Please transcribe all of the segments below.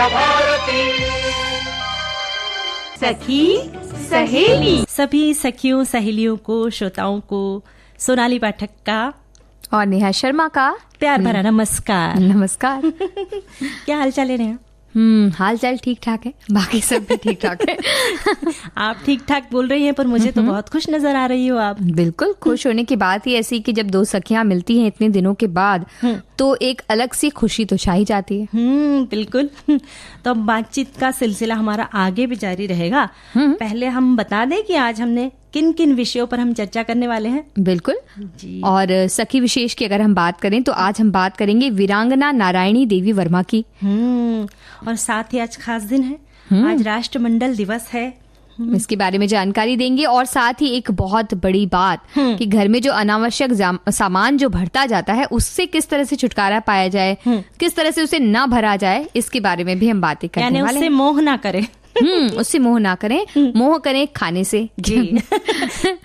विद्या भारती। सखी सहेली। सभी सखियों सहेलियों को, श्रोताओं को सोनाली पाठक का और नेहा शर्मा का प्यार भरा नमस्कार। नमस्कार। क्या हाल चाल है नेहा? हाल चाल ठीक ठाक है, बाकी सब भी ठीक ठाक है। आप ठीक ठाक बोल रही हैं, पर मुझे तो बहुत खुश नजर आ रही हो आप। बिल्कुल, खुश होने की बात ही ऐसी कि जब दो सखियां मिलती हैं इतने दिनों के बाद तो एक अलग सी खुशी तो छाई जाती है। बिल्कुल। तो अब बातचीत का सिलसिला हमारा आगे भी जारी रहेगा। पहले हम बता दें कि आज हमने किन किन विषयों पर हम चर्चा करने वाले हैं। बिल्कुल जी। और सखी विशेष की अगर हम बात करें तो आज हम बात करेंगे वीरांगना नारायणी देवी वर्मा की। और साथ ही आज खास दिन है, आज राष्ट्रमंडल दिवस है। इसके बारे में जानकारी देंगे और साथ ही एक बहुत बड़ी बात कि घर में जो अनावश्यक सामान जो भरता जाता है उससे किस तरह से छुटकारा पाया जाए, किस तरह से उसे ना भरा जाए, इसके बारे में भी हम बातें करने वाले हैं। यानी उससे मोह ना करें। उससे मोह ना करें, मोह करें खाने से। जी।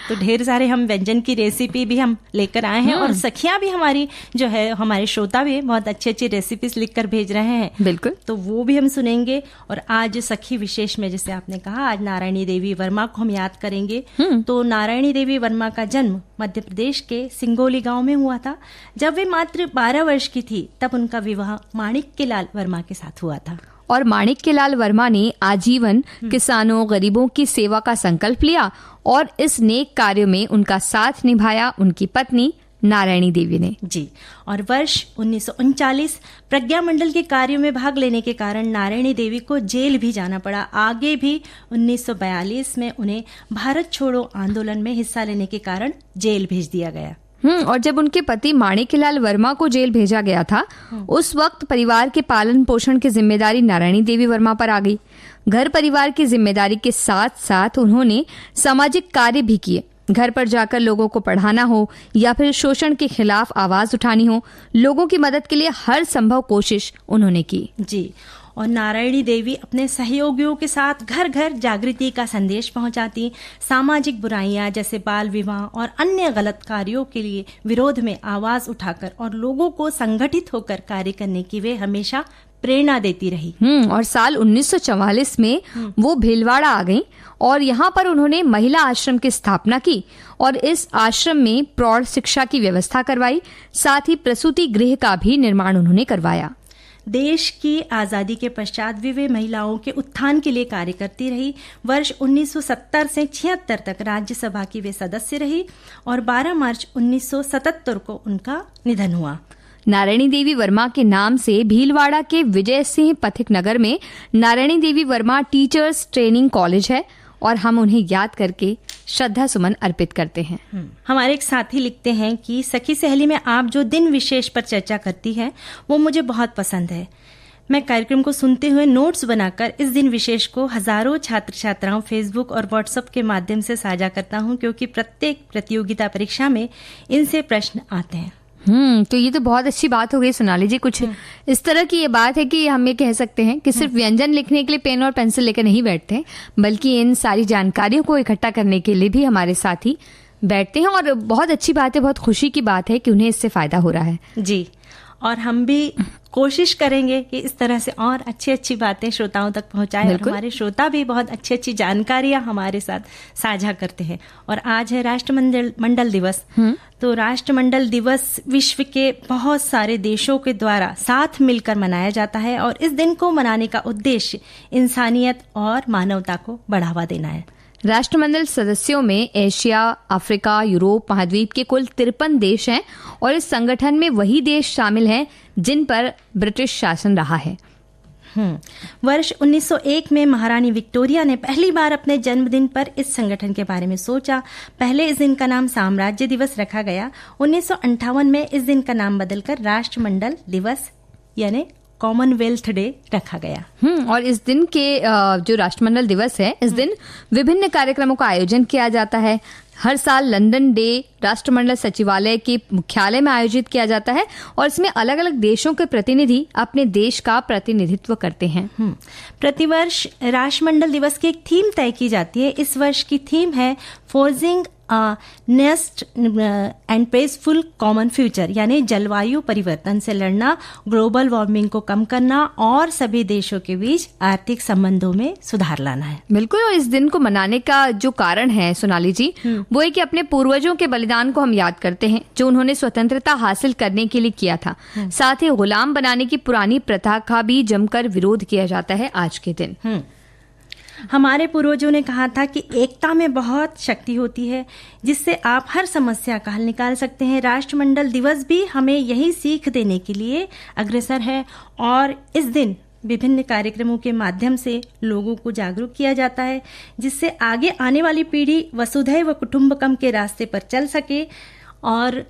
तो ढेर सारे हम व्यंजन की रेसिपी भी हम लेकर आए हैं और सखियां भी हमारी जो है, हमारे श्रोता भी बहुत अच्छी अच्छी रेसिपीज लिखकर भेज रहे हैं। बिल्कुल, तो वो भी हम सुनेंगे। और आज सखी विशेष में जैसे आपने कहा, आज नारायणी देवी वर्मा को हम याद करेंगे। तो नारायणी देवी वर्मा का जन्म मध्य प्रदेश के सिंगोली गांव में हुआ था। जब वे मात्र 12 वर्ष की थी तब उनका विवाह माणिक्यलाल वर्मा के साथ हुआ था। और माणिक्यलाल वर्मा ने आजीवन किसानों गरीबों की सेवा का संकल्प लिया और इस नेक कार्य में उनका साथ निभाया उनकी पत्नी नारायणी देवी ने। जी। और वर्ष 1939 प्रज्ञा मंडल के कार्यों में भाग लेने के कारण नारायणी देवी को जेल भी जाना पड़ा। आगे भी 1942 में उन्हें भारत छोड़ो आंदोलन में हिस्सा लेने के कारण जेल भेज दिया गया। और जब उनके पति माणिक्यलाल वर्मा को जेल भेजा गया था, उस वक्त परिवार के पालन पोषण की जिम्मेदारी नारायणी देवी वर्मा पर आ गई। घर परिवार की जिम्मेदारी के साथ साथ उन्होंने सामाजिक कार्य भी किए। घर पर जाकर लोगों को पढ़ाना हो या फिर शोषण के खिलाफ आवाज उठानी हो, लोगों की मदद के लिए हर संभव कोशिश उन्होंने की। जी। और नारायणी देवी अपने सहयोगियों के साथ घर घर जागृति का संदेश पहुंचाती, सामाजिक बुराइयां जैसे बाल विवाह और अन्य गलत कार्यों के लिए विरोध में आवाज उठाकर और लोगों को संगठित होकर कार्य करने की वे हमेशा प्रेरणा देती रही। और साल 1944 में वो भीलवाड़ा आ गईं और यहाँ पर उन्होंने महिला आश्रम की स्थापना की और इस आश्रम में प्रौढ़ शिक्षा की व्यवस्था करवाई। साथ ही प्रसूति गृह का भी निर्माण उन्होंने करवाया। देश की आजादी के पश्चात भी वे महिलाओं के उत्थान के लिए कार्य करती रही। वर्ष 1970 से 76 तक राज्यसभा की वे सदस्य रही और 12 मार्च 1977 को उनका निधन हुआ। नारायणी देवी वर्मा के नाम से भीलवाड़ा के विजय सिंह पथिक नगर में नारायणी देवी वर्मा टीचर्स ट्रेनिंग कॉलेज है और हम उन्हें याद करके श्रद्धा सुमन अर्पित करते हैं। हमारे एक साथी लिखते हैं कि सखी सहेली में आप जो दिन विशेष पर चर्चा करती है वो मुझे बहुत पसंद है। मैं कार्यक्रम को सुनते हुए नोट्स बनाकर इस दिन विशेष को हजारों छात्र छात्राओं फेसबुक और व्हाट्सएप के माध्यम से साझा करता हूँ, क्योंकि प्रत्येक प्रतियोगिता परीक्षा में इनसे प्रश्न आते हैं। तो ये तो बहुत अच्छी बात हो गई सोनाली जी। कुछ इस तरह की ये बात है कि हम ये कह सकते हैं कि सिर्फ व्यंजन लिखने के लिए पेन और पेंसिल लेकर नहीं बैठते, बल्कि इन सारी जानकारियों को इकट्ठा करने के लिए भी हमारे साथी बैठते हैं। और बहुत अच्छी बात है, बहुत खुशी की बात है कि उन्हें इससे फायदा हो रहा है। जी। और हम भी कोशिश करेंगे कि इस तरह से और अच्छी अच्छी बातें श्रोताओं तक पहुंचाएं और हमारे श्रोता भी बहुत अच्छी अच्छी जानकारियां हमारे साथ साझा करते हैं। और आज है राष्ट्रमंडल दिवस। तो राष्ट्रमंडल दिवस विश्व के बहुत सारे देशों के द्वारा साथ मिलकर मनाया जाता है और इस दिन को मनाने का उद्देश्य इंसानियत और मानवता को बढ़ावा देना है। राष्ट्रमंडल सदस्यों में एशिया, अफ्रीका, यूरोप महाद्वीप के कुल 53 देश हैं और इस संगठन में वही देश शामिल हैं जिन पर ब्रिटिश शासन रहा है। वर्ष 1901 में महारानी विक्टोरिया ने पहली बार अपने जन्मदिन पर इस संगठन के बारे में सोचा। पहले इस दिन का नाम साम्राज्य दिवस रखा गया। 1958 में इस दिन का नाम बदलकर राष्ट्रमंडल दिवस यानी कॉमनवेल्थ डे रखा गया। और इस दिन के जो राष्ट्रमंडल दिवस है, इस दिन विभिन्न कार्यक्रमों का आयोजन किया जाता है। हर साल लंदन डे राष्ट्रमंडल सचिवालय के मुख्यालय में आयोजित किया जाता है और इसमें अलग अलग देशों के प्रतिनिधि अपने देश का प्रतिनिधित्व करते हैं। प्रतिवर्ष राष्ट्रमंडल दिवस की एक थीम तय की जाती है। इस वर्ष की थीम है forging nest and peaceful common future, यानी जलवायु परिवर्तन से लड़ना, ग्लोबल वार्मिंग को कम करना और सभी देशों के बीच आर्थिक संबंधों में सुधार लाना है। बिल्कुल, और इस दिन को मनाने का जो कारण है सोनाली जी, वो है कि अपने पूर्वजों के बलिदान को हम याद करते हैं जो उन्होंने स्वतंत्रता हासिल करने के लिए किया था। साथ ही गुलाम बनाने की पुरानी प्रथा का भी जमकर विरोध किया जाता है आज के दिन। हमारे पूर्वजों ने कहा था कि एकता में बहुत शक्ति होती है जिससे आप हर समस्या का हल निकाल सकते हैं। राष्ट्रमंडल दिवस भी हमें यही सीख देने के लिए अग्रसर है और इस दिन विभिन्न कार्यक्रमों के माध्यम से लोगों को जागरूक किया जाता है जिससे आगे आने वाली पीढ़ी वसुधैव कुटुंबकम के रास्ते पर चल सके और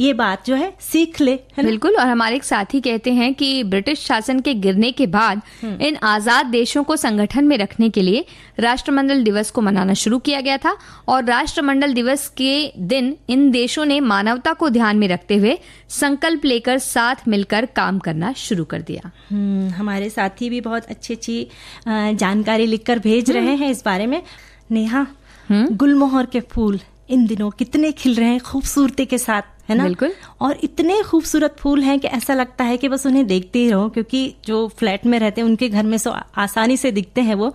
ये बात जो है सीख ले, है ना? बिल्कुल, और हमारे एक साथी कहते हैं कि ब्रिटिश शासन के गिरने के बाद इन आजाद देशों को संगठन में रखने के लिए राष्ट्रमंडल दिवस को मनाना शुरू किया गया था और राष्ट्रमंडल दिवस के दिन इन देशों ने मानवता को ध्यान में रखते हुए संकल्प लेकर साथ मिलकर काम करना शुरू कर दिया। हमारे साथी भी बहुत अच्छी जानकारी लिखकर भेज रहे हैं इस बारे में। नेहा, गुलमोहर के फूल इन दिनों कितने खिल रहे हैं खूबसूरती के साथ, है ना? बिल्कुल, और इतने खूबसूरत फूल हैं कि ऐसा लगता है कि बस उन्हें देखते ही रहो, क्योंकि जो फ्लैट में रहते हैं उनके घर में सो आसानी से दिखते हैं वो।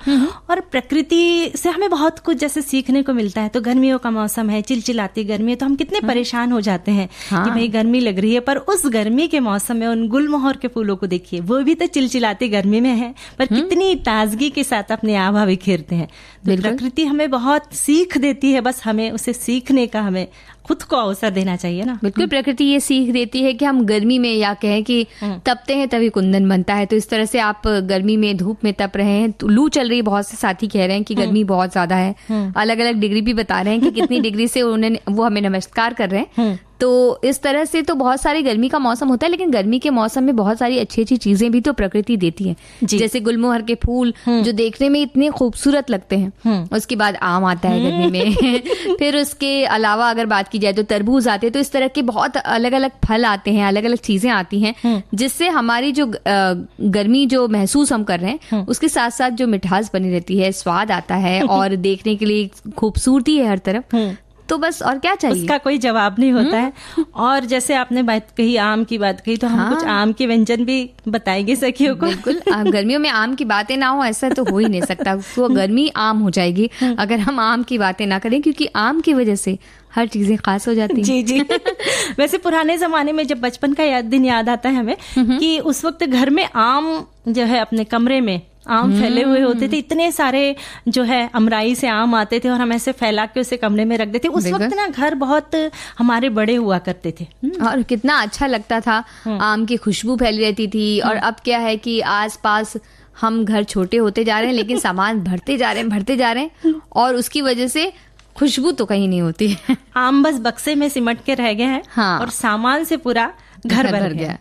और प्रकृति से हमें बहुत कुछ जैसे सीखने को मिलता है। तो गर्मियों का मौसम है, चिलचिलाती गर्मी है, तो हम कितने परेशान हो जाते हैं कि भाई गर्मी लग रही है, पर उस गर्मी के मौसम में उन गुलमोहर के फूलों को देखिए, वो भी तो चिलचिलाती गर्मी में है पर कितनी ताजगी के साथ अपने आभा बिखेरते हैं। तो प्रकृति हमें बहुत सीख देती है, बस हमें उसे सीखने का हमें खुद को अवसर देना चाहिए ना। बिल्कुल, प्रकृति ये सीख देती है कि हम गर्मी में या कहें कि तपते हैं तभी कुंदन बनता है। तो इस तरह से आप गर्मी में धूप में तप रहे हैं, तो लू चल रही है, बहुत से साथी कह रहे हैं कि गर्मी बहुत ज्यादा है, अलग अलग डिग्री भी बता रहे हैं कि कितनी डिग्री से वो हमें नमस्कार कर रहे हैं। तो इस तरह से तो बहुत सारी गर्मी का मौसम होता है, लेकिन गर्मी के मौसम में बहुत सारी अच्छी अच्छी चीजें भी तो प्रकृति देती है, जैसे गुलमोहर के फूल जो देखने में इतने खूबसूरत लगते हैं। उसके बाद आम आता है गर्मी में फिर उसके अलावा अगर बात की जाए तो तरबूज आते हैं। तो इस तरह के बहुत अलग अलग फल आते हैं, अलग अलग चीजें आती हैं जिससे हमारी जो गर्मी जो महसूस हम कर रहे हैं उसके साथ साथ जो मिठास बनी रहती है, स्वाद आता है और देखने के लिए खूबसूरती है हर तरफ। तो बस और क्या चाहिए, उसका कोई जवाब नहीं होता है। और जैसे आपने बात कही, आम की बात कही, तो हम कुछ आम के व्यंजन भी बताएंगे सखियों को। बिल्कुल, गर्मियों में आम की बातें ना हो ऐसा तो हो ही नहीं सकता। तो गर्मी आम हो जाएगी अगर हम आम की बातें ना करें, क्योंकि आम की वजह से हर चीजें खास हो जाती हैं। जी वैसे पुराने जमाने में जब बचपन का दिन याद आता है हमें कि उस वक्त घर में आम जो है अपने कमरे में आम फैले हुए होते थे, इतने सारे जो है अमराई से आम आते थे और हम ऐसे फैला के उसे कमरे में रख देते। उस वक्त ना घर बहुत हमारे बड़े हुआ करते थे और कितना अच्छा लगता था, आम की खुशबू फैली रहती थी। और अब क्या है कि आसपास हम घर छोटे होते जा रहे हैं लेकिन सामान भरते जा रहे हैं और उसकी वजह से खुशबू तो कहीं नहीं होती है। आम बस बक्से में सिमट के रह गए हैं और सामान से पूरा घर भर गया।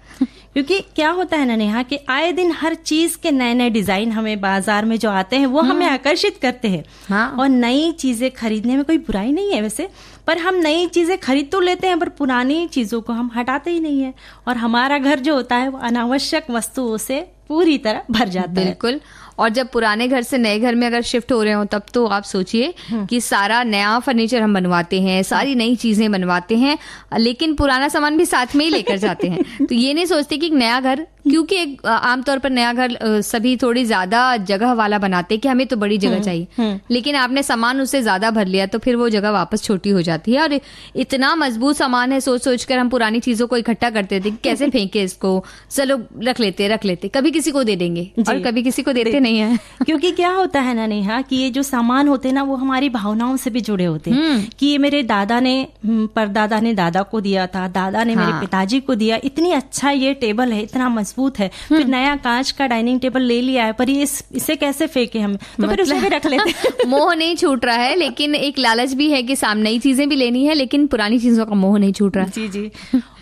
क्योंकि क्या होता है ना नेहा कि आए दिन हर चीज के नए नए डिजाइन हमें बाजार में जो आते हैं वो हमें आकर्षित करते हैं। और नई चीजें खरीदने में कोई बुराई नहीं है वैसे, पर हम नई चीजें खरीद तो लेते हैं पर पुरानी चीजों को हम हटाते ही नहीं है और हमारा घर जो होता है वो अनावश्यक वस्तुओं से पूरी तरह भर जाता है। बिल्कुल, और जब पुराने घर से नए घर में अगर शिफ्ट हो रहे हो तब तो आप सोचिए कि सारा नया फर्नीचर हम बनवाते हैं, सारी नई चीजें बनवाते हैं, लेकिन पुराना सामान भी साथ में ही लेकर जाते हैं। तो ये नहीं सोचते कि नया घर, क्योंकि आमतौर पर नया घर सभी थोड़ी ज्यादा जगह वाला बनाते कि हमें तो बड़ी जगह चाहिए, लेकिन आपने सामान उससे ज्यादा भर लिया तो फिर वो जगह वापस छोटी हो जाती है। और इतना मजबूत सामान है, सोच सोच कर हम पुरानी चीजों को इकट्ठा करते थे, कैसे फेंके इसको, चलो रख लेते, कभी किसी को दे देंगे और कभी किसी को देते नहीं है। क्योंकि क्या होता है ना नेहा कि ये जो सामान होते हैं ना वो हमारी भावनाओं से भी जुड़े होते हैं कि ये मेरे दादा ने परदादा ने दादा को दिया था, दादा ने मेरे पिताजी को दिया, इतनी अच्छा ये टेबल है, इतना मजबूत मजबूत है, फिर नया कांच का डाइनिंग टेबल ले लिया है, पर ये इसे कैसे फेंके हम, तो फिर उसे भी रख लेते हैं। मोह नहीं छूट रहा है, लेकिन एक लालच भी है कि नई चीजें भी लेनी है, लेकिन पुरानी चीजों का मोह नहीं छूट रहा। जी जी,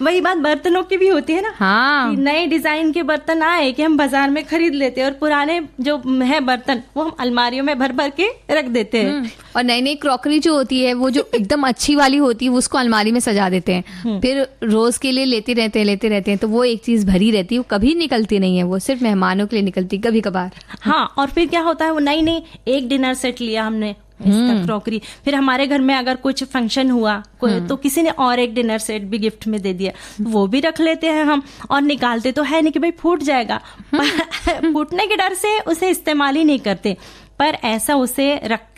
वही बात बर्तनों की भी होती है ना। हाँ, नए डिजाइन के बर्तन आए कि हम बाजार में खरीद लेते हैं, और पुराने जो है बर्तन वो हम अलमारियों में भर भर के रख देते हैं। और नई नई क्रॉकरी जो होती है, वो जो एकदम अच्छी वाली होती है, उसको अलमारी में सजा देते हैं, फिर रोज के लिए लेते रहते हैं, तो वो एक चीज भरी रहती है, वो कभी निकलती नहीं है, वो सिर्फ मेहमानों के लिए निकलती कभी कभार। हाँ, और फिर क्या होता है, वो नई एक डिनर सेट लिया हमने इसका क्रॉकरी, फिर हमारे घर में अगर कुछ फंक्शन हुआ तो किसी ने और एक डिनर सेट भी गिफ्ट में दे दिया, वो भी रख लेते हैं हम, और निकालते तो है नहीं कि भाई फूट जाएगा, फूटने के डर से उसे इस्तेमाल ही नहीं करते। पर ऐसा उसे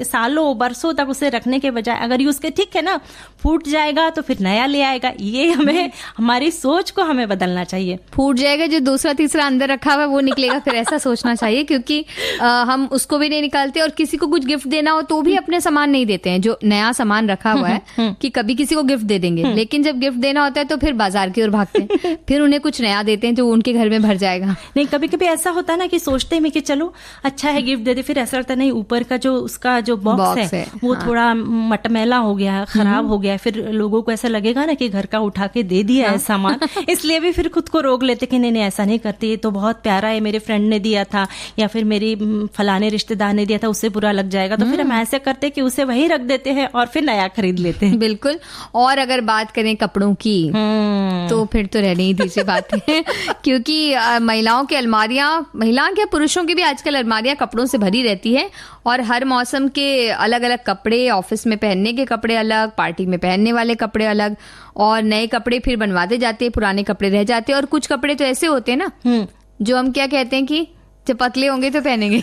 सालों बरसों तक उसे रखने के बजाय अगर यूज के, ठीक है ना, फूट जाएगा तो फिर नया ले आएगा, ये हमें हमारी सोच को हमें बदलना चाहिए। फूट जाएगा, जो दूसरा तीसरा अंदर रखा हुआ है वो निकलेगा, फिर ऐसा सोचना चाहिए, क्योंकि हम उसको भी नहीं निकालते, और किसी को कुछ गिफ्ट देना हो तो भी अपने सामान नहीं देते हैं, जो नया सामान रखा हुआ है कि कभी किसी को गिफ्ट दे देंगे, लेकिन जब गिफ्ट देना होता है तो फिर बाजार की ओर भागते हैं, फिर उन्हें कुछ नया देते हैं जो उनके घर में भर जाएगा। नहीं, कभी कभी ऐसा होता है ना कि सोचते हैं कि चलो अच्छा है गिफ्ट दे दे, फिर ऐसा लगता नहीं, ऊपर का जो उसका जो बॉक्स है वो थोड़ा मटमैला हो गया, खराब हो गया, फिर लोगों को ऐसा लगेगा ना कि घर का उठा के दे दिया है सामान, इसलिए भी फिर खुद को रोक लेते कि नहीं ऐसा नहीं करते, ये तो बहुत प्यारा है, मेरे फ्रेंड ने दिया था या फिर मेरी फलाने रिश्तेदार ने दिया था, उससे बुरा लग जाएगा, तो फिर हम ऐसे करते कि उसे वही रख देते हैं और फिर नया खरीद लेते हैं। बिल्कुल। और अगर बात करें कपड़ों की तो फिर तो रहने ही दीजिए बात है, क्योंकि महिलाओं की अलमारियां, महिलाओं के पुरुषों की भी आजकल अलमारियां कपड़ों से भरी रहती है, और हर मौसम के अलग अलग कपड़े, ऑफिस में पहनने के कपड़े अलग, पार्टी में पहनने वाले कपड़े अलग, और नए कपड़े फिर बनवाते जाते हैं, पुराने कपड़े रह जाते हैं, और कुछ कपड़े तो ऐसे होते हैं ना जो हम क्या कहते हैं कि जब पतले होंगे तो पहनेंगे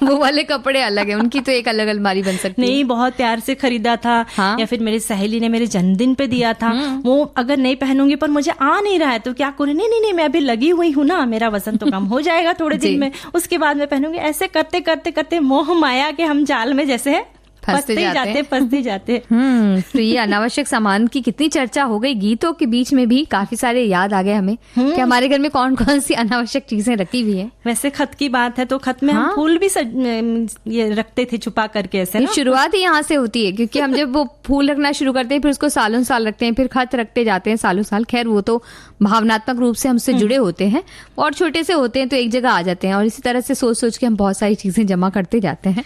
वो वाले कपड़े अलग है, उनकी तो एक अलग अलमारी बन सकती है। नहीं, बहुत प्यार से खरीदा था। हाँ? या फिर मेरी सहेली ने मेरे जन्मदिन पे दिया था, वो अगर नहीं पहनूंगी पर मुझे आ नहीं रहा है तो क्या करूं, नहीं मैं अभी लगी हुई हूं ना, मेरा वजन तो कम हो जाएगा थोड़े दिन में, उसके बाद मैं पहनूंगी। ऐसे करते करते करते मोह माया के हम जाल में जैसे है फंसते जाते। तो ये अनावश्यक सामान की कितनी चर्चा हो गई, गीतों के बीच में भी काफी सारे याद आ गए हमें कि हमारे घर में कौन कौन सी अनावश्यक चीजें रखी हुई है। वैसे खत की बात है तो खत में हम फूल भी ये रखते थे छुपा करके, ऐसे ना। शुरुआत ही यहाँ से होती है, क्योंकि हम जब वो फूल रखना शुरू करते हैं फिर उसको सालों साल रखते हैं, फिर खत रखते जाते हैं सालों साल। खैर वो तो भावनात्मक रूप से हमसे जुड़े होते हैं और छोटे से होते हैं तो एक जगह आ जाते हैं, और इसी तरह से सोच सोच के हम बहुत सारी चीजें जमा करते जाते हैं।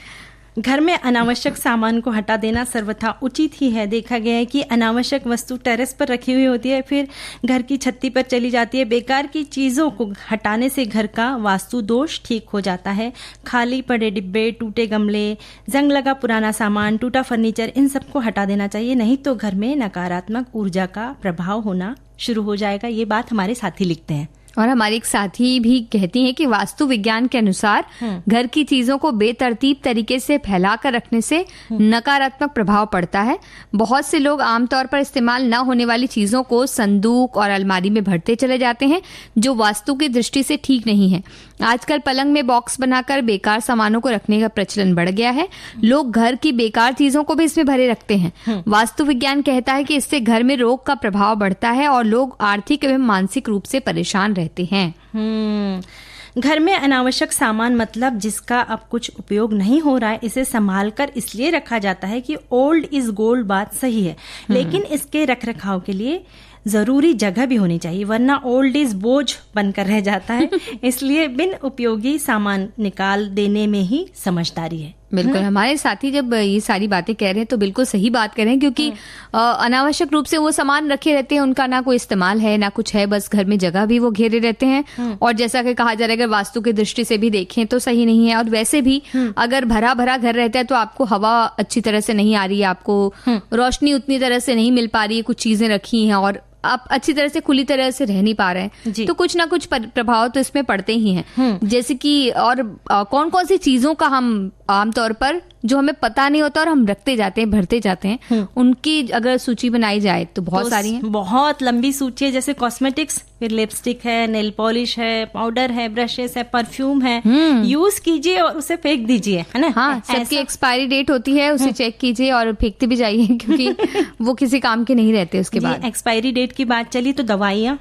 घर में अनावश्यक सामान को हटा देना सर्वथा उचित ही है। देखा गया है कि अनावश्यक वस्तु टेरेस पर रखी हुई होती है, फिर घर की छत्ती पर चली जाती है। बेकार की चीज़ों को हटाने से घर का वास्तु दोष ठीक हो जाता है। खाली पड़े डिब्बे, टूटे गमले, जंग लगा पुराना सामान, टूटा फर्नीचर, इन सबको हटा देना चाहिए, नहीं तो घर में नकारात्मक ऊर्जा का प्रभाव होना शुरू हो जाएगा। ये बात हमारे साथी लिखते हैं। और हमारी एक साथी भी कहती हैं कि वास्तु विज्ञान के अनुसार घर की चीजों को बेतरतीब तरीके से फैलाकर रखने से नकारात्मक प्रभाव पड़ता है। बहुत से लोग आमतौर पर इस्तेमाल न होने वाली चीजों को संदूक और अलमारी में भरते चले जाते हैं, जो वास्तु की दृष्टि से ठीक नहीं है। आजकल पलंग में बॉक्स बनाकर बेकार सामानों को रखने का प्रचलन बढ़ गया है। लोग घर की बेकार चीजों को भी इसमें भरे रखते हैं। वास्तु विज्ञान कहता है कि इससे घर में रोग का प्रभाव बढ़ता है और लोग आर्थिक एवं मानसिक रूप से परेशान रहते हैं। घर में अनावश्यक सामान मतलब जिसका अब कुछ उपयोग नहीं हो रहा है, इसे संभाल कर इसलिए रखा जाता है कि ओल्ड इज गोल्ड बात सही है, लेकिन इसके रखरखाव के लिए जरूरी जगह भी होनी चाहिए, वरना ओल्ड इज बोझ बनकर रह जाता है। इसलिए बिन उपयोगी सामान निकाल देने में ही समझदारी है। बिल्कुल, हमारे साथी जब ये सारी बातें कह रहे हैं तो बिल्कुल सही बात कर रहे हैं, क्योंकि अनावश्यक रूप से वो सामान रखे रहते हैं, उनका ना कोई इस्तेमाल है ना कुछ है, बस घर में जगह भी वो घेरे रहते हैं। और जैसा कि कहा जा रहा है, अगर वास्तु की दृष्टि से भी देखें तो सही नहीं है। और वैसे भी अगर भरा भरा घर रहता है तो आपको हवा अच्छी तरह से नहीं आ रही है, आपको रोशनी उतनी तरह से नहीं मिल पा रही है, कुछ चीजें रखी हैं और आप अच्छी तरह से खुली तरह से रह नहीं पा रहे हैं, तो कुछ ना कुछ प्रभाव तो इसमें पड़ते ही हैं। जैसे कि और कौन कौन सी चीजों का हम आमतौर पर जो हमें पता नहीं होता और हम रखते जाते हैं, भरते जाते हैं, उनकी अगर सूची बनाई जाए तो बहुत सारी हैं। बहुत लंबी सूची है, जैसे कॉस्मेटिक्स, फिर लिपस्टिक है, नेल पॉलिश है, पाउडर है, ब्रशेस है, परफ्यूम है, यूज कीजिए और उसे फेंक दीजिए, है ना। हाँ, सबकी एक्सपायरी डेट होती है, उसे चेक कीजिए और फेंकते भी जाइए, क्योंकि वो किसी काम के नहीं रहते उसके बाद। एक्सपायरी डेट की बात चली तो दवाइयाँ,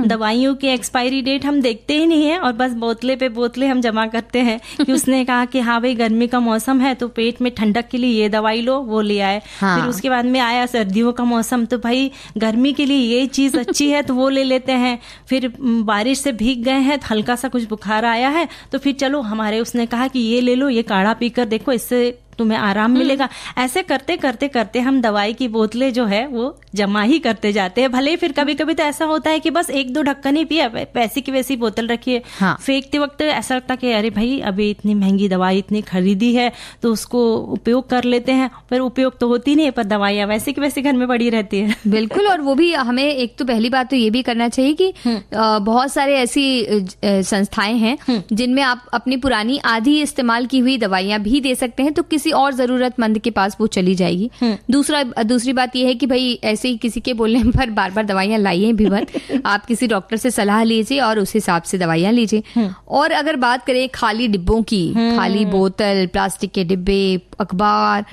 दवाइयों की एक्सपायरी डेट हम देखते ही नहीं है और बस बोतले पे बोतले हम जमा करते हैं कि उसने कहा कि हाँ भाई गर्मी का मौसम है तो पेट में ठंडक के लिए ये दवाई लो, वो ले आए। फिर उसके बाद में आया सर्दियों का मौसम तो भाई गर्मी के लिए ये चीज अच्छी है तो वो ले लेते हैं। फिर बारिश से भीग गए हैं, हल्का सा कुछ बुखार आया है तो फिर चलो हमारे उसने कहा कि ये ले लो, ये काढ़ा पीकर देखो, इससे तुम्हें आराम मिलेगा। ऐसे करते करते करते हम दवाई की बोतलें जो है वो जमा ही करते जाते हैं। भले ही फिर कभी कभी तो ऐसा होता है कि बस 1-2 ढक्कन ही पिया, पैसे की वैसी बोतल रखिए। हाँ। फेंकते वक्त ऐसा लगता कि अरे भाई अभी इतनी महंगी दवाई इतनी खरीदी है तो उसको उपयोग कर लेते हैं, पर उपयोग तो होती नहीं है, पर दवाइयाँ वैसे की वैसी घर में पड़ी रहती है। बिल्कुल। और वो भी हमें एक तो पहली बात तो ये भी करना चाहिए कि बहुत सारे ऐसी संस्थाएं हैं जिनमें आप अपनी पुरानी आधी इस्तेमाल की हुई दवाइयां भी दे सकते हैं, तो किसी और जरूरतमंद के पास वो चली जाएगी। दूसरी बात यह है कि भाई ऐसे ही किसी के बोलने पर बार बार दवाइयां लाइए भी मत। आप किसी डॉक्टर से सलाह लीजिए और उस हिसाब से दवाइयां लीजिए। और अगर बात करें खाली डिब्बों की, खाली बोतल, प्लास्टिक के डिब्बे, अखबार,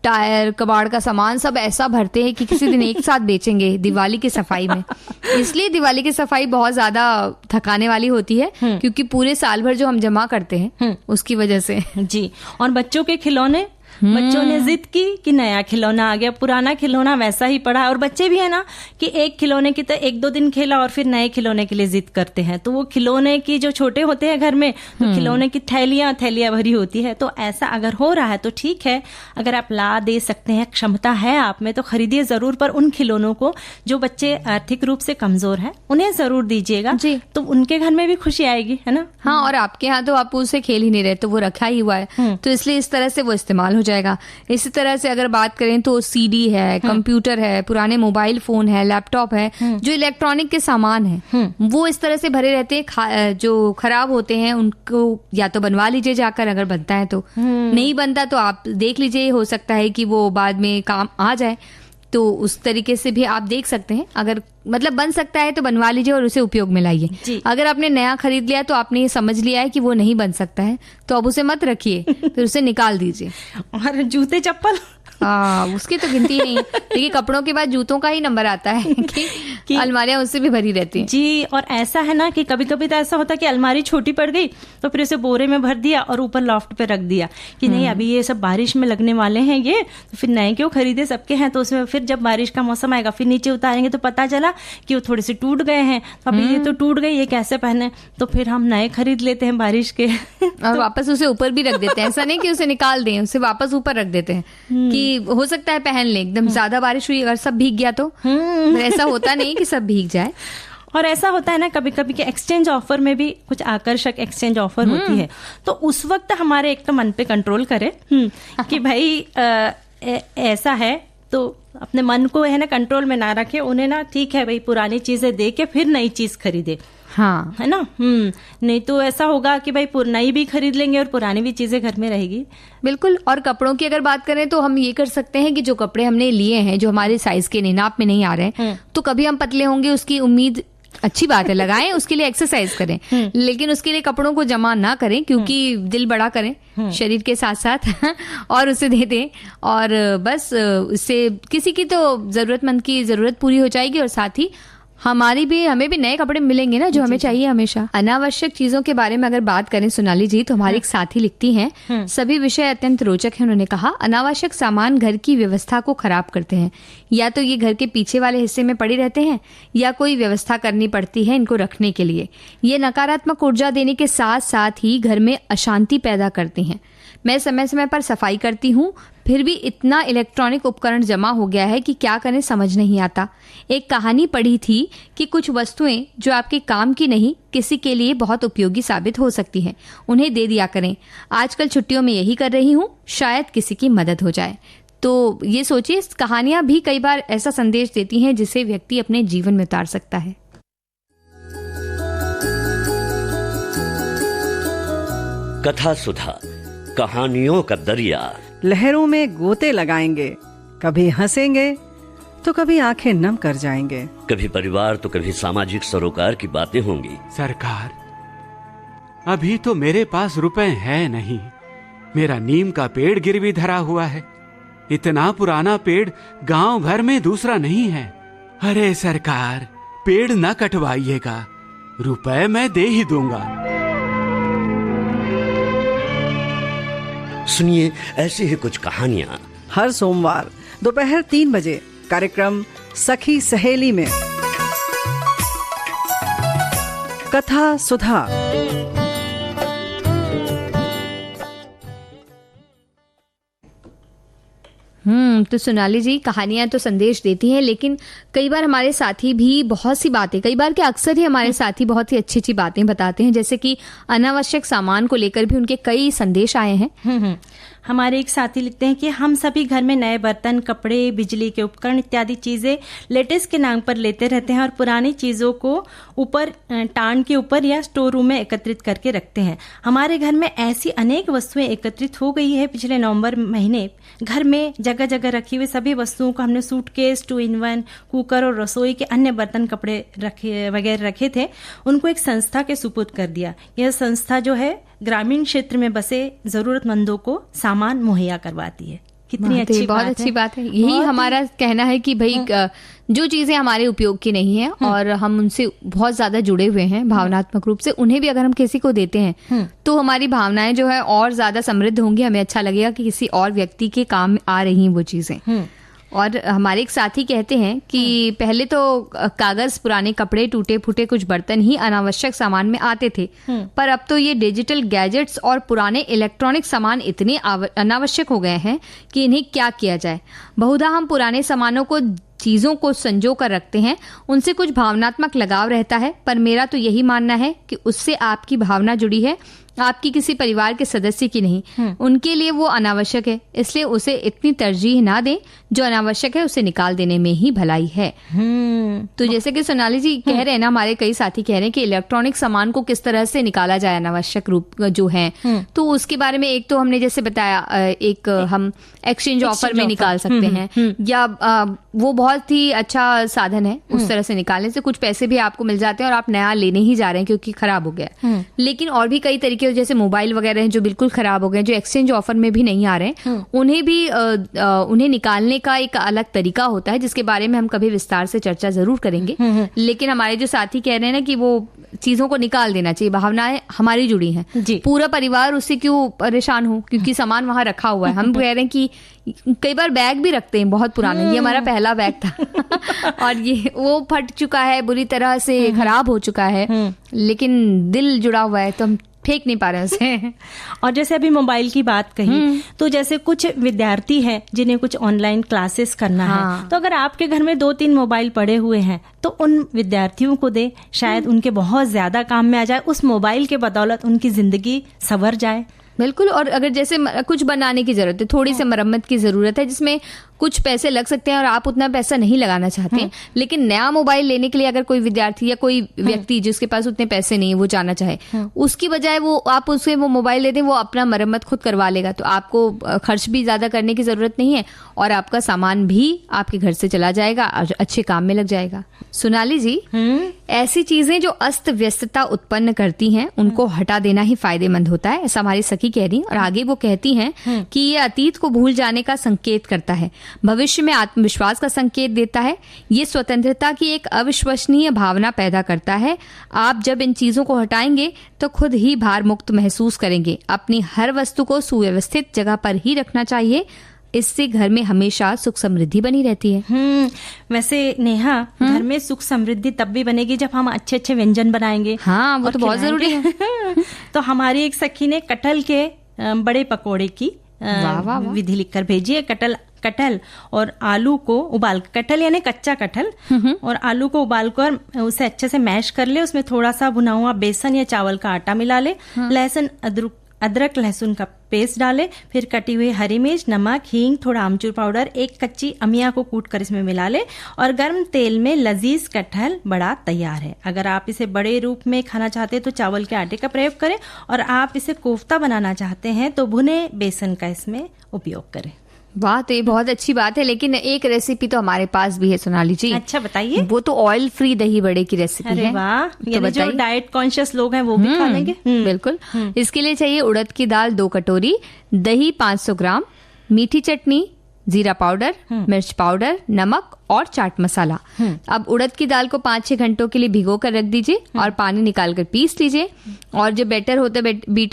टायर, कबाड़ का सामान सब ऐसा भरते हैं कि किसी दिन एक साथ बेचेंगे दिवाली की सफाई में। इसलिए दिवाली की सफाई बहुत ज्यादा थकाने वाली होती है, क्योंकि पूरे साल भर जो हम जमा करते हैं उसकी वजह से। जी। और बच्चों के खिलौने, बच्चों ने जिद की कि नया खिलौना आ गया, पुराना खिलौना वैसा ही पड़ा है। और बच्चे भी है ना कि एक खिलौने की तो 1-2 दिन खेला और फिर नए खिलौने के लिए जिद करते हैं। तो वो खिलौने की जो छोटे होते हैं घर में, तो खिलौने की थैलियां भरी होती है। तो ऐसा अगर हो रहा है तो ठीक है, अगर आप ला दे सकते हैं, क्षमता है आप में, तो खरीदिए जरूर। पर उन खिलौनों को जो बच्चे आर्थिक रूप से कमजोर है उन्हें जरूर दीजिएगा, तो उनके घर में भी खुशी आएगी, है ना। हाँ, और आपके यहाँ तो आप उससे खेल ही नहीं रहे, तो वो रखा ही हुआ है, तो इसलिए इस तरह से वो इस्तेमाल हो जाएगा। इसी तरह से अगर बात करें तो सीडी है, कंप्यूटर है, पुराने मोबाइल फोन है, लैपटॉप है, जो इलेक्ट्रॉनिक के सामान है वो इस तरह से भरे रहते हैं। जो खराब होते हैं उनको या तो बनवा लीजिए जाकर, अगर बनता है तो। नहीं बनता तो आप देख लीजिए, हो सकता है कि वो बाद में काम आ जाए, तो उस तरीके से भी आप देख सकते हैं। अगर मतलब बन सकता है तो बनवा लीजिए और उसे उपयोग में लाइए। अगर आपने नया खरीद लिया तो आपने ये समझ लिया है कि वो नहीं बन सकता है, तो अब उसे मत रखिए, फिर उसे निकाल दीजिए। और जूते चप्पल, उसकी तो गिनती नहीं है। देखिए कपड़ों के बाद जूतों का ही नंबर आता है कि अलमारियां उससे भी भरी रहती हैं। जी। और ऐसा है ना कि कभी कभी तो ऐसा होता है कि अलमारी छोटी पड़ गई तो फिर उसे बोरे में भर दिया और ऊपर लॉफ्ट पे रख दिया कि नहीं अभी ये सब बारिश में लगने वाले हैं, ये तो फिर नए क्यों खरीदे, सबके हैं। तो उसमें फिर जब बारिश का मौसम आएगा फिर नीचे उतारेंगे तो पता चला कि वो थोड़े से टूट गए हैं। तो अभी ये तो टूट गए, ये कैसे पहने, तो फिर हम नए खरीद लेते हैं बारिश के और वापस उसे ऊपर भी रख देते हैं। ऐसा नहीं कि उसे निकाल दें, उसे वापस ऊपर रख देते हैं कि हो सकता है पहन ले। एकदम ज्यादा बारिश हुई अगर सब भीग गया तो ऐसा होता नहीं कि सब भीग जाए। और ऐसा होता है ना कभी कभी कि एक्सचेंज ऑफर में भी कुछ आकर्षक एक्सचेंज ऑफर होती है, तो उस वक्त हमारे एक तो मन पे कंट्रोल करें कि भाई ऐसा है, तो अपने मन को है ना कंट्रोल में ना रखे, उन्हें ना ठीक है भाई पुरानी चीजें दे के फिर नई चीज खरीदे। हाँ, है ना। नहीं तो ऐसा होगा कि भाई नई भी खरीद लेंगे और पुरानी भी चीजें घर में रहेगी। बिल्कुल। और कपड़ों की अगर बात करें तो हम ये कर सकते हैं कि जो कपड़े हमने लिए हैं जो हमारे साइज के नहीं, नाप में नहीं आ रहे हैं, तो कभी हम पतले होंगे उसकी उम्मीद अच्छी बात है, लगाएं, उसके लिए एक्सरसाइज करें, लेकिन उसके लिए कपड़ों को जमा ना करें, क्योंकि दिल बड़ा करें शरीर के साथ साथ और उसे दे दें, और बस उससे किसी की तो जरूरतमंद की जरूरत पूरी हो जाएगी और साथ ही हमें भी नए कपड़े मिलेंगे ना, जो हमें चाहिए हमेशा। अनावश्यक चीजों के बारे में अगर बात करें सोनाली जी, तो हमारे एक साथी लिखती हैं, सभी विषय अत्यंत रोचक हैं। उन्होंने कहा अनावश्यक सामान घर की व्यवस्था को खराब करते हैं, या तो ये घर के पीछे वाले हिस्से में पड़े रहते हैं या कोई व्यवस्था करनी पड़ती है इनको रखने के लिए। ये नकारात्मक ऊर्जा देने के साथ साथ ही घर में अशांति पैदा करती हैं। मैं समय समय पर सफाई करती हूँ, फिर भी इतना इलेक्ट्रॉनिक उपकरण जमा हो गया है कि क्या करें समझ नहीं आता। एक कहानी पढ़ी थी कि कुछ वस्तुएं जो आपके काम की नहीं, किसी के लिए बहुत उपयोगी साबित हो सकती हैं, उन्हें दे दिया करें। आजकल छुट्टियों में यही कर रही हूँ, शायद किसी की मदद हो जाए। तो ये सोचिए, कहानियां भी कई बार ऐसा संदेश देती हैं जिसे व्यक्ति अपने जीवन में उतार सकता है। कथा सुधा, कहानियों का दरिया। लहरों में गोते लगाएंगे, कभी हंसेंगे तो कभी आंखें नम कर जाएंगे। कभी परिवार तो कभी सामाजिक सरोकार की बातें होंगी। सरकार, अभी तो मेरे पास रुपए है नहीं। मेरा नीम का पेड़ गिरवी धरा हुआ है। इतना पुराना पेड़ गांव भर में दूसरा नहीं है। अरे सरकार, पेड़ न कटवाइएगा, रुपए मैं दे ही दूंगा। सुनिए ऐसी ही कुछ कहानियां हर सोमवार दोपहर 3 बजे कार्यक्रम सखी सहेली में कथा सुधा। तो सोनाली जी, कहानियां तो संदेश देती हैं, लेकिन कई बार हमारे साथी भी बहुत सी बातें, कई बार के अक्सर ही हमारे साथी बहुत ही अच्छी अच्छी बातें बताते हैं, जैसे कि अनावश्यक सामान को लेकर भी उनके कई संदेश आए हैं। हमारे एक साथी लिखते हैं कि हम सभी घर में नए बर्तन, कपड़े, बिजली के उपकरण इत्यादि चीजें लेटेस्ट के नाम पर लेते रहते हैं और पुरानी चीजों को ऊपर टांड के ऊपर या स्टोर रूम में एकत्रित करके रखते हैं। हमारे घर में ऐसी अनेक वस्तुएं एकत्रित हो गई है। पिछले नवंबर महीने घर में जगह जगह रखी हुई सभी वस्तुओं को हमने सूटकेस, 2-in-1, कुकर और रसोई के अन्य बर्तन, कपड़े वगैरह रखे थे, उनको एक संस्था के सुपुर्द कर दिया। यह संस्था जो है ग्रामीण क्षेत्र में बसे जरूरतमंदों को सामान मुहैया करवाती है। कितनी अच्छी बहुत अच्छी बात है। यही हमारा कहना है कि भाई जो चीजें हमारे उपयोग की नहीं है और हम उनसे बहुत ज्यादा जुड़े हुए हैं भावनात्मक रूप से, उन्हें भी अगर हम किसी को देते हैं तो हमारी भावनाएं जो है और ज्यादा समृद्ध होंगी। हमें अच्छा लगेगा कि किसी और व्यक्ति के काम आ रही हैं वो चीजें। और हमारे एक साथी कहते हैं कि पहले तो कागज, पुराने कपड़े, टूटे फूटे कुछ बर्तन ही अनावश्यक सामान में आते थे, पर अब तो ये डिजिटल गैजेट्स और पुराने इलेक्ट्रॉनिक सामान इतने अनावश्यक हो गए हैं कि इन्हें क्या किया जाए। बहुधा हम पुराने सामानों को, चीजों को संजो कर रखते हैं, उनसे कुछ भावनात्मक लगाव रहता है, पर मेरा तो यही मानना है कि उससे आपकी भावना जुड़ी है, आपकी किसी परिवार के सदस्य की नहीं। उनके लिए वो अनावश्यक है, इसलिए उसे इतनी तरजीह ना दें। जो अनावश्यक है उसे निकाल देने में ही भलाई है। तो जैसे कि सोनाली जी कह रहे हैं ना, हमारे कई साथी कह रहे हैं कि इलेक्ट्रॉनिक सामान को किस तरह से निकाला जाए अनावश्यक रूप जो है, तो उसके बारे में एक तो हमने जैसे बताया, एक हम एक्सचेंज ऑफर में निकाल सकते हैं, या वो बहुत ही अच्छा साधन है। उस तरह से निकालने से कुछ पैसे भी आपको मिल जाते हैं और आप नया लेने ही जा रहे हैं क्योंकि खराब हो गया। लेकिन और भी कई तरीके, जैसे मोबाइल वगैरह हैं जो बिल्कुल खराब हो गए, जो एक्सचेंज ऑफर में भी नहीं आ रहे हैं, उन्हें भी उन्हें निकालने का एक अलग तरीका होता है, जिसके बारे में हम कभी विस्तार से चर्चा जरूर करेंगे। लेकिन हमारे जो साथी कह रहे हैं ना कि वो चीजों को निकाल देना चाहिए, भावनाएं हमारी जुड़ी हैं, पूरा परिवार उससे क्यों परेशान हो, क्योंकि सामान वहां रखा हुआ है। हम कह रहे हैं कि कई बार बैग भी रखते हैं बहुत पुराने, ये हमारा पहला बैग था और ये वो फट चुका है, बुरी तरह से खराब हो चुका है, लेकिन दिल जुड़ा हुआ है तो हम फेंक नहीं पा रहे हैं उसे। और जैसे अभी मोबाइल की बात कही, तो जैसे कुछ विद्यार्थी हैं जिन्हें कुछ ऑनलाइन क्लासेस करना है, तो अगर आपके घर में 2-3 मोबाइल पड़े हुए हैं तो उन विद्यार्थियों को दे, शायद उनके बहुत ज्यादा काम में आ जाए। उस मोबाइल के बदौलत उनकी जिंदगी संवर जाए। बिल्कुल। और अगर जैसे कुछ बनाने की जरूरत है, थोड़ी सी मरम्मत की जरूरत है, जिसमें कुछ पैसे लग सकते हैं और आप उतना पैसा नहीं लगाना चाहते हैं, लेकिन नया मोबाइल लेने के लिए अगर कोई विद्यार्थी या कोई व्यक्ति जिसके पास उतने पैसे नहीं है वो जाना चाहे, उसकी बजाय वो आप उसे वो मोबाइल दे दें, वो अपना मरम्मत खुद करवा लेगा, तो आपको खर्च भी ज्यादा करने की जरूरत नहीं है और आपका सामान भी आपके घर से चला जाएगा और अच्छे काम में लग जाएगा। सोनाली जी, ऐसी चीजें जो अस्त व्यस्तता उत्पन्न करती हैं उनको हटा देना ही फायदेमंद होता है, ऐसा हमारी सखी कह रही। और आगे वो कहती हैं कि ये अतीत को भूल जाने का संकेत करता है, भविष्य में आत्मविश्वास का संकेत देता है, ये स्वतंत्रता की एक अविश्वसनीय भावना पैदा करता है। आप जब इन चीजों को हटाएंगे तो खुद ही भार मुक्त महसूस करेंगे। अपनी हर वस्तु को सुव्यवस्थित जगह पर ही रखना चाहिए, इससे घर में हमेशा सुख समृद्धि बनी रहती है। वैसे नेहा, घर में सुख समृद्धि तब भी बनेगी जब हम अच्छे अच्छे व्यंजन बनाएंगे। हाँ, वो तो बहुत जरूरी है। तो हमारी एक सखी ने कटहल के बड़े पकोड़े की विधि लिखकर भेजी है। कटहल और आलू को उबाल, कटहल यानी कच्चा कटहल और आलू को उबालकर उसे अच्छे से मैश कर ले, उसमें थोड़ा सा भुना हुआ बेसन या चावल का आटा मिला ले, लहसुन अदरक लहसुन का पेस्ट डालें, फिर कटी हुई हरी मिर्च, नमक, हींग, थोड़ा आमचूर पाउडर, एक कच्ची अमिया को कूट कर इसमें मिला लें और गर्म तेल में लजीज कटहल बड़ा तैयार है। अगर आप इसे बड़े रूप में खाना चाहते हैं तो चावल के आटे का प्रयोग करें और आप इसे कोफ्ता बनाना चाहते हैं तो भुने बेसन का इसमें उपयोग करें। वाह, तो ये बहुत अच्छी बात है। लेकिन एक रेसिपी तो हमारे पास भी है सोनाली जी। अच्छा, बताइए। वो तो ऑयल फ्री दही बड़े की रेसिपी है। अरे वाह, तो यानी जो डाइट कॉन्शियस लोग हैं वो भी खा लेंगे। बिल्कुल। इसके लिए चाहिए उड़द की दाल 2 कटोरी, दही 500 ग्राम, मीठी चटनी, जीरा पाउडर, मिर्च पाउडर, नमक और चाट मसाला। अब उड़द की दाल को 5-6 घंटों के लिए भिगो कर रख दीजिए और पानी निकाल कर पीस लीजिए। और जो बीटर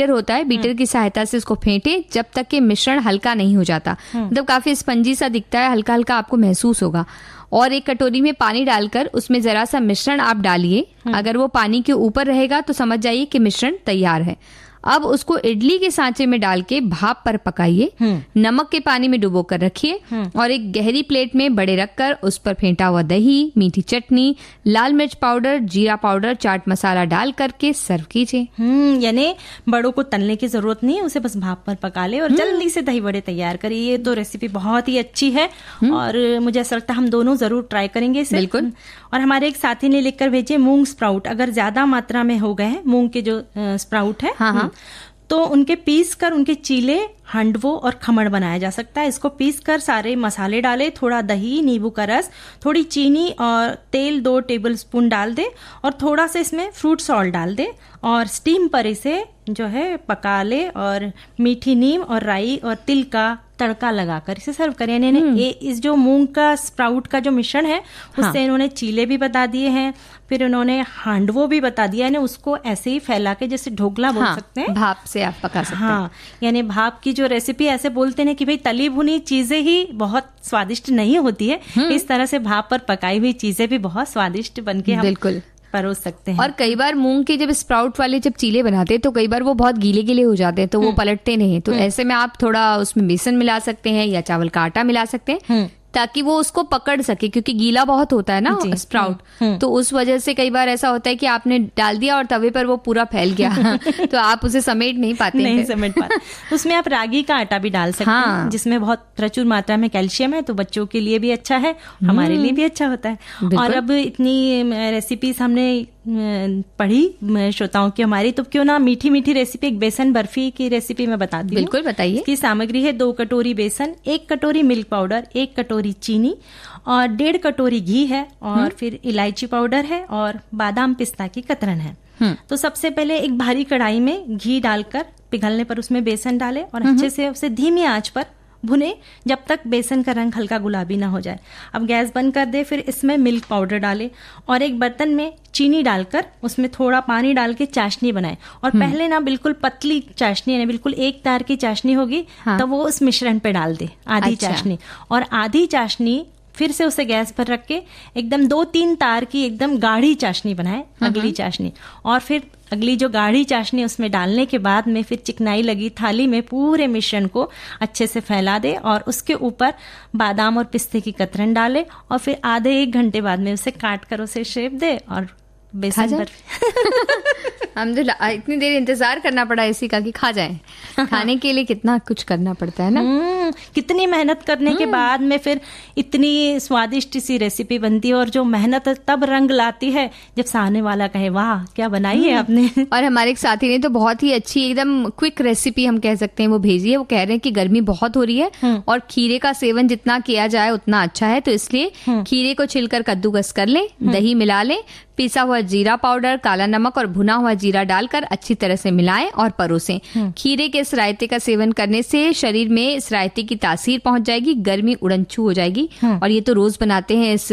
होता है, बीटर की सहायता से इसको फेंटे जब तक कि मिश्रण हल्का नहीं हो जाता। मतलब काफी स्पंजी सा दिखता है, हल्का हल्का आपको महसूस होगा। और एक कटोरी में पानी डालकर उसमें जरा सा मिश्रण आप डालिए। अगर वो पानी के ऊपर रहेगा तो समझ जाइए कि मिश्रण तैयार है। अब उसको इडली के सांचे में डाल के भाप पर पकाइए। नमक के पानी में डुबो कर रखिए और एक गहरी प्लेट में बड़े रखकर उस पर फेंटा हुआ दही, मीठी चटनी, लाल मिर्च पाउडर, जीरा पाउडर, चाट मसाला डाल करके सर्व कीजिए। यानी बड़ों को तलने की जरूरत नहीं है, उसे बस भाप पर पका ले और जल्दी से दही बड़े तैयार करिए। ये तो रेसिपी बहुत ही अच्छी है और मुझे ऐसा लगता है हम दोनों जरूर ट्राई करेंगे इसे। बिल्कुल। और हमारे एक साथी ने लिखकर भेजे मूंग स्प्राउट, अगर ज्यादा मात्रा में हो गए हैं मूंग के जो स्प्राउट है, हाँ। तो उनके पीस कर उनके चीले, हांडवो और खमण बनाया जा सकता है। इसको पीस कर सारे मसाले डालें, थोड़ा दही, नींबू का रस, थोड़ी चीनी और तेल 2 टेबलस्पून डाल दें और थोड़ा सा इसमें फ्रूट सॉल्ट डाल दें और स्टीम पर इसे जो है पका ले और मीठी नीम और राई और तिल का तड़का लगाकर इसे सर्व करें। यानी इस जो मूंग का स्प्राउट का जो मिश्रण है उससे इन्होंने चीले भी बता दिए हैं, फिर उन्होंने हांडवो भी बता दिया है। उसको ऐसे ही फैला के जैसे ढोकला बोल सकते हैं, भाप से आप पका सकते हैं। हाँ, यानी भाप की जो रेसिपी ऐसे बोलते हैं कि भाई तली भुनी चीजें ही बहुत स्वादिष्ट नहीं होती है, इस तरह से भाप पर पकाई हुई चीजें भी बहुत स्वादिष्ट बनके हम बिल्कुल परोस सकते हैं। और कई बार मूंग के जब स्प्राउट वाले जब चीले बनाते हैं तो कई बार वो बहुत गीले गीले हो जाते हैं तो वो पलटते नहीं, तो ऐसे में आप थोड़ा उसमें बेसन मिला सकते हैं या चावल का आटा मिला सकते हैं ताकि वो उसको पकड़ सके, क्योंकि गीला बहुत होता है ना स्प्राउट। तो उस वजह से कई बार ऐसा होता है कि आपने डाल दिया और तवे पर वो पूरा फैल गया तो आप उसे समेट नहीं पाते। नहीं समेट पाते। उसमें आप रागी का आटा भी डाल सकते हैं जिसमें बहुत प्रचुर मात्रा में कैल्शियम है, तो बच्चों के लिए भी अच्छा है, हमारे लिए भी अच्छा होता है। और अब इतनी रेसिपीज हमने पढ़ी श्रोताओं की हमारी, तो क्यों ना मीठी मीठी रेसिपी, एक बेसन बर्फी की रेसिपी मैं बताती हूँ। बिल्कुल बताइए। इसकी सामग्री है 2 कटोरी बेसन, 1 कटोरी मिल्क पाउडर, 1 कटोरी चीनी और 1.5 कटोरी घी है और फिर इलायची पाउडर है और बादाम पिस्ता की कतरन है। तो सबसे पहले एक भारी कढ़ाई में घी डालकर पिघलने पर उसमें बेसन डालें और अच्छे से उसे धीमी आंच पर भुने जब तक बेसन का रंग हल्का गुलाबी ना हो जाए। अब गैस बंद कर दे, फिर इसमें मिल्क पाउडर डालें और एक बर्तन में चीनी डालकर उसमें थोड़ा पानी डाल के चाशनी बनाएं। और पहले ना बिल्कुल पतली चाशनी, यानी बिल्कुल एक तार की चाशनी होगी तब वो उस मिश्रण पे डाल दे, आधी चाशनी, और आधी चाशनी फिर से उसे गैस पर रख के एकदम 2-3 तार की एकदम गाढ़ी चाशनी बनाए, अगली चाशनी, और फिर अगली जो गाढ़ी चाशनी उसमें डालने के बाद में फिर चिकनाई लगी थाली में पूरे मिश्रण को अच्छे से फैला दे और उसके ऊपर बादाम और पिस्ते की कतरन डाले और फिर आधे 1 घंटे बाद में उसे काट कर उसे शेप दे और बेसन बर्फी। हम तो इतनी देर इंतजार करना पड़ा इसी का कि खा जाए। खाने के लिए कितना कुछ करना पड़ता है ना, कितनी मेहनत करने के बाद में फिर इतनी स्वादिष्ट सी रेसिपी बनती है। और जो मेहनत तब रंग लाती है जब सामने वाला कहे वाह क्या बनाई है आपने। और हमारे एक साथी ने तो बहुत ही अच्छी एकदम क्विक रेसिपी हम कह सकते हैं वो भेजी है। वो कह रहे हैं कि गर्मी बहुत हो रही है और खीरे का सेवन जितना किया जाए उतना अच्छा है, तो इसलिए खीरे को छिलकर कद्दूकस कर लें, दही मिला लें, पिसा हुआ जीरा पाउडर, काला नमक और भुना हुआ जीरा डालकर अच्छी तरह से मिलाएं और परोसें। खीरे के इस रायते का सेवन करने से शरीर में इस रायते की तासीर पहुंच जाएगी, गर्मी उड़नछू हो जाएगी। और ये तो रोज बनाते हैं इस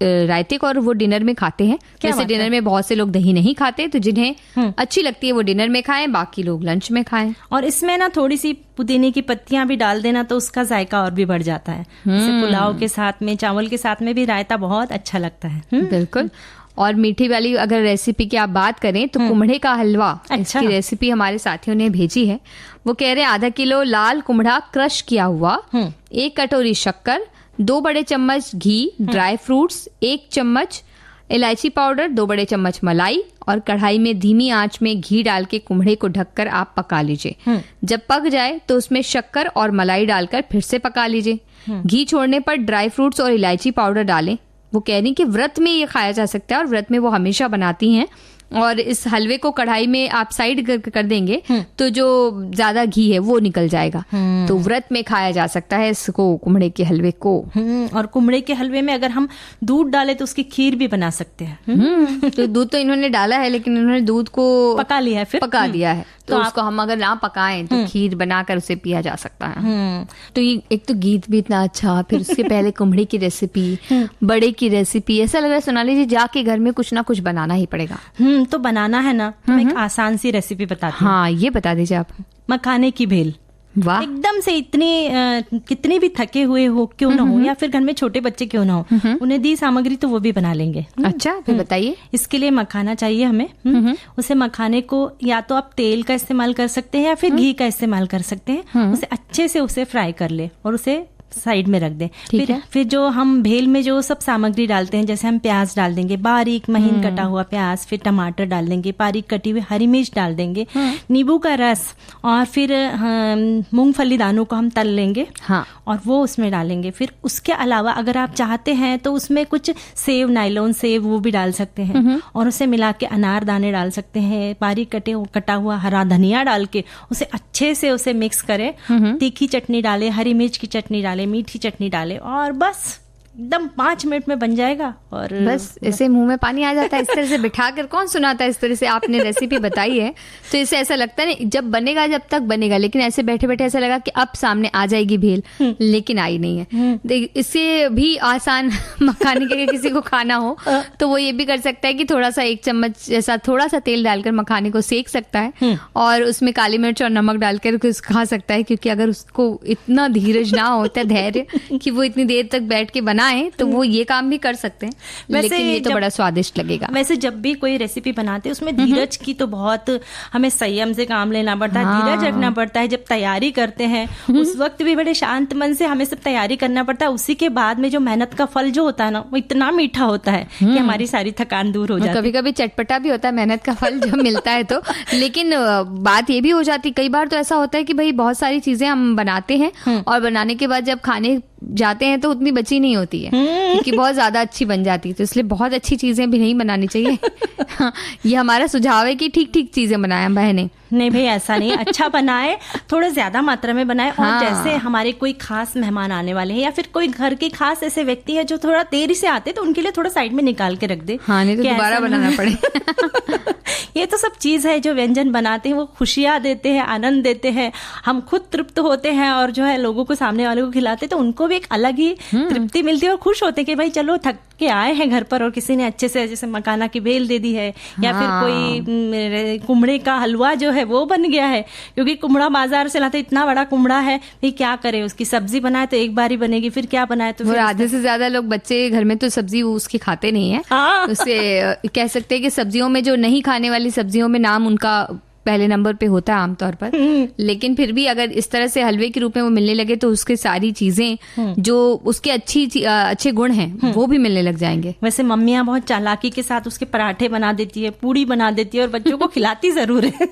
रायते को और वो डिनर में खाते हैं। जैसे डिनर में बहुत से लोग दही नहीं खाते, तो जिन्हें अच्छी लगती है वो डिनर में खाएं, बाकी लोग लंच में खाएं। और इसमें ना थोड़ी सी पुदीने की पत्तियां भी डाल देना तो उसका जायका और भी बढ़ जाता है। जैसे पुलाव के साथ में, चावल के साथ में भी रायता बहुत अच्छा लगता है। बिल्कुल। और मीठी वाली अगर रेसिपी की आप बात करें तो कुम्हड़े का हलवा, इसकी रेसिपी हमारे साथियों ने भेजी है। वो कह रहे हैं आधा किलो लाल कुम्हड़ा क्रश किया हुआ, 1 कटोरी शक्कर, 2 बड़े चम्मच घी, ड्राई फ्रूट्स, 1 चम्मच इलायची पाउडर, 2 बड़े चम्मच मलाई और कढ़ाई में धीमी आंच में घी डाल के कुम्हड़े को ढककर आप पका लीजिए। जब पक जाए तो उसमें शक्कर और मलाई डालकर फिर से पका लीजिए। घी छोड़ने पर ड्राई फ्रूट्स और इलायची पाउडर डालें। वो कह रही कि व्रत में ये खाया जा सकता है और व्रत में वो हमेशा बनाती हैं। और इस हलवे को कढ़ाई में आप साइड कर देंगे तो जो ज्यादा घी है वो निकल जाएगा। तो व्रत में खाया जा सकता है इसको, कुम्हड़े के हलवे को। और कुम्हड़े के हलवे में अगर हम दूध डालें तो उसकी खीर भी बना सकते हैं। तो दूध तो इन्होंने डाला है, लेकिन इन्होंने दूध को पका लिया है, फिर पका दिया है। तो उसको हम अगर ना पकाएं तो खीर बनाकर उसे पिया जा सकता है। तो ये एक तो गीत भी इतना अच्छा, फिर उसके पहले कुम्हड़ी की रेसिपी, बड़े की रेसिपी। ऐसा लग रहा है सोनाली जी जाके घर में कुछ ना कुछ बनाना ही पड़ेगा। तो बनाना है ना, तो मैं एक आसान सी रेसिपी बताती हूँ। हाँ, ये बता दीजिए आप। मखाने की भेल। वाह। एकदम से इतनी कितने भी थके हुए हो क्यों ना हो, या फिर घर में छोटे बच्चे क्यों ना हो, उन्हें दी सामग्री तो वो भी बना लेंगे। अच्छा, फिर बताइए। इसके लिए मखाना चाहिए हमें। उसे मखाने को या तो आप तेल का इस्तेमाल कर सकते हैं या फिर घी का इस्तेमाल कर सकते हैं। उसे अच्छे से उसे फ्राई कर ले और उसे साइड में रख दें। फिर जो हम भेल में जो सब सामग्री डालते हैं, जैसे हम प्याज डाल देंगे, बारीक महीन कटा हुआ प्याज, फिर टमाटर डाल देंगे, बारीक कटी हुई हरी मिर्च डाल देंगे, नींबू का रस, और फिर मूंगफली दानों को हम तल लेंगे। हाँ। और वो उसमें डालेंगे। फिर उसके अलावा अगर आप चाहते हैं तो उसमें कुछ सेव, नायलॉन सेव, वो भी डाल सकते हैं। और उसे मिला के अनार दाने डाल सकते हैं, बारीक कटा हुआ हरा धनिया डाल के उसे अच्छे से उसे मिक्स करें। तीखी चटनी डाले, हरी मिर्च की चटनी डाले, मीठी चटनी डाले, और बस एकदम 5 मिनट में बन जाएगा। और बस ऐसे मुंह में पानी आ जाता है। इस तरह से बिठाकर कौन सुनाता है? इस तरह से आपने रेसिपी बताई है तो इसे ऐसा लगता है जब बनेगा, जब तक बनेगा, लेकिन ऐसे बैठे बैठे ऐसा लगा कि अब सामने आ जाएगी भेल, लेकिन आई नहीं है। इससे भी आसान मखाने के किसी को खाना हो तो वो ये भी कर सकता है कि थोड़ा सा 1 चम्मच जैसा थोड़ा सा तेल डालकर मखाने को सेक सकता है और उसमें काली मिर्च और नमक डालकर खा सकता है। क्योंकि अगर उसको इतना धीरज ना होता, धैर्य, कि वो इतनी देर तक बैठ के बनाए, तो वो ये काम भी कर सकते हैं। लेकिन ये तो बड़ा स्वादिष्ट लगेगा। वैसे जब भी कोई रेसिपी बनाते हैं उसमें धीरज की तो बहुत हमें संयम से काम लेना पड़ता है। धीरज रखना पड़ता है। जब तैयारी करते हैं उस वक्त भी बड़े शांत मन से हमें सब तैयारी करना पड़ता है। उसी के बाद में जो मेहनत का फल जो होता है ना, वो इतना मीठा होता है कि हमारी सारी थकान दूर हो जाती है। कभी कभी चटपटा भी होता है मेहनत का फल जब मिलता है तो। लेकिन बात ये भी हो जाती, कई बार तो ऐसा होता है कि भाई बहुत सारी चीजें हम बनाते हैं और बनाने के बाद जब खाने जाते हैं तो उतनी बची नहीं होती है, क्योंकि बहुत ज्यादा अच्छी बन जाती है। तो इसलिए बहुत अच्छी चीजें भी नहीं बनानी चाहिए। ये हमारा सुझाव है कि ठीक ठीक चीजें बनाएं बहनें। नहीं भाई, ऐसा नहीं, अच्छा बनाए, थोड़ा ज्यादा मात्रा में बनाए। और जैसे हमारे कोई खास मेहमान आने वाले हैं या फिर कोई घर के खास ऐसे व्यक्ति है जो थोड़ा देरी से आते, तो उनके लिए थोड़ा साइड में निकाल के रख दे। हाँ, नहीं तो दोबारा बनाना पड़े। ये तो सब चीज है जो व्यंजन बनाते हैं वो खुशियां देते हैं, आनंद देते हैं, हम खुद तृप्त होते हैं और जो है लोगों को, सामने वाले को खिलाते तो उनको भी एक अलग ही तृप्ति मिलती है और खुश होते हैं कि भाई चलो थक के आए हैं घर पर और किसी ने अच्छे से जैसे मखाना की भेल दे दी है या फिर कोई कुमड़े का हलवा जो है वो बन गया है। क्योंकि कुमड़ा बाजार से लाते, इतना बड़ा कुमड़ा है, भाई क्या करे, उसकी सब्जी बनाए तो एक बार ही बनेगी, फिर क्या बनाए तो फिर आधे से ज्यादा लोग बच्चे घर में तो सब्जी उसकी खाते नहीं है। उससे कह सकते हैं कि सब्जियों में जो नहीं खाने वाली सब्जियों में नाम उनका पहले नंबर पे होता है आमतौर पर। लेकिन फिर भी अगर इस तरह से हलवे के रूप में वो मिलने लगे तो उसके सारी चीजें जो उसके अच्छे गुण हैं वो भी मिलने लग जाएंगे। वैसे मम्मियाँ बहुत चालाकी के साथ उसके पराठे बना देती है, पूड़ी बना देती है और बच्चों को खिलाती जरूर है।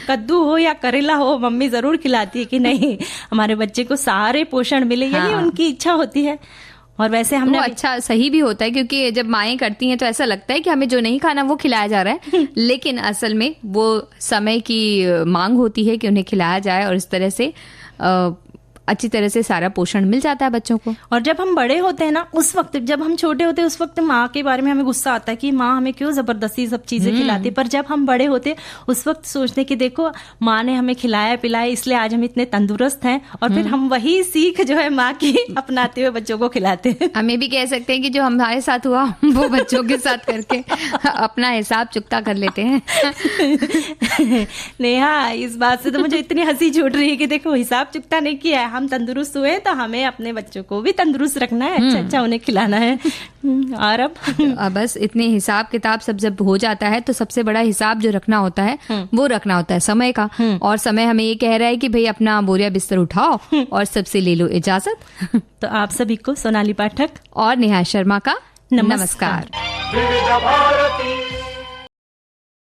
कद्दू हो या करेला हो, मम्मी जरूर खिलाती है कि नहीं हमारे बच्चे को सारे पोषण मिले, यही उनकी इच्छा होती है। और वैसे हमने अच्छा सही भी होता है, क्योंकि जब माएं करती हैं तो ऐसा लगता है कि हमें जो नहीं खाना वो खिलाया जा रहा है, लेकिन असल में वो समय की मांग होती है कि उन्हें खिलाया जाए और इस तरह से अच्छी तरह से सारा पोषण मिल जाता है बच्चों को। और जब हम बड़े होते हैं ना, उस वक्त जब हम छोटे होते हैं उस वक्त माँ के बारे में हमें गुस्सा आता है कि माँ हमें क्यों जबरदस्ती सब चीजें खिलाती। पर जब हम बड़े होते उस वक्त सोचते कि देखो माँ ने हमें खिलाया पिलाया इसलिए आज हम इतने तंदुरुस्त हैं, और फिर हम वही सीख जो है माँ की अपनाते हुए बच्चों को खिलाते हैं। हमें भी कह सकते हैं कि जो हमारे साथ हुआ वो बच्चों के साथ करके अपना हिसाब चुकता कर लेते हैं। नेहा, इस बात से तो मुझे इतनी हंसी छूट रही है कि देखो हिसाब चुकता नहीं किया है, हम तंदुरुस्त हुए तो हमें अपने बच्चों को भी तंदुरुस्त रखना है, अच्छा अच्छा उन्हें खिलाना है। और अब बस इतने हिसाब किताब सब जब हो जाता है तो सबसे बड़ा हिसाब जो रखना होता है वो रखना होता है समय का। और समय हमें ये कह रहा है कि भाई अपना बोरिया बिस्तर उठाओ और सबसे ले लो इजाजत। तो आप सभी को सोनाली पाठक और नेहा शर्मा का नमस्कार।